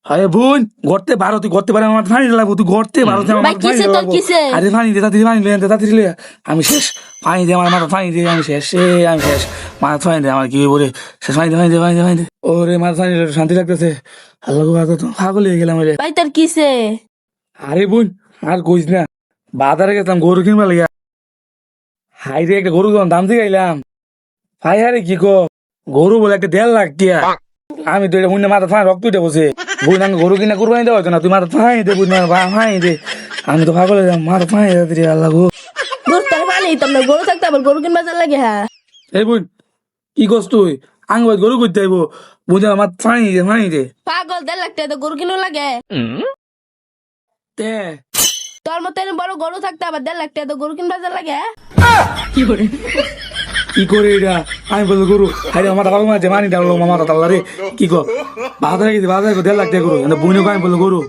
আরে বোন গড়তে পারো তুই গড়তে পারে আমার পানি লাগবো তুই গড়তে পারো তুই আমার ভাই, মাথা পানি কিসে তোর লাগবো কিসে? আরে পানি দে তাড়াতাড়ি পানি দে তাড়াতাড়ি লে আমি শেষ পানি দে আমার মাথা পানি দে আমি শেষ আমি শেষ মাথা পানি দে আমার কি বলে শেষ পানি দে পানি দে পানি দে পানি দে ওরে মাথা পানি দে শান্তি লাগতেছে আল্লাহ গো তো পাগল হয়ে গেলাম রে ভাই তোর কিসে? আরে বোন আর কইস না বাজারে গেছিলাম গরু কিনবা লাগিয়া হাই রে একটা গরু দাম দিয়ে গাইলাম ভাই আরে কি কো গরু বলে একটা 1.5 লাখ টিয়া আমি তো এটা বুঝলে মাথা ফাঁই রক্ত উঠে বসে বুঝ না গরু কিনা কুরবানি দেওয়া হতো না তুই মাথা ফাঁই দে বুঝ না ফাঁই দে আমি তো পাগল হয়ে যাম মাথা ফাঁই দে আল্লাহ গো গরু তোর পানি তোমরা গরু থাকতে আবার গরু কিনবা যার লাগে হ্যাঁ। এই বোন কি করছ তুই আঙ্গ গরু করতে আইব বুঝ আমার ফাঁই দে পাগল 1.5 লাখ টাকা তো গরু কিনো লাগে। তে তোর মতো এরকম বড় গরু থাকতে আবার 1.5 লাখ টাকা তো গরু কিনবা যার লাগে। কি করে এটা আমি বলবো গরু হাই আমার পাগল মাঝে মানি ডালো মামা তাল্লা রে কি কো বাজারে গেছি বাজারে 1.5 লাখ টাকা গরু বুঝে আমি বললো গরু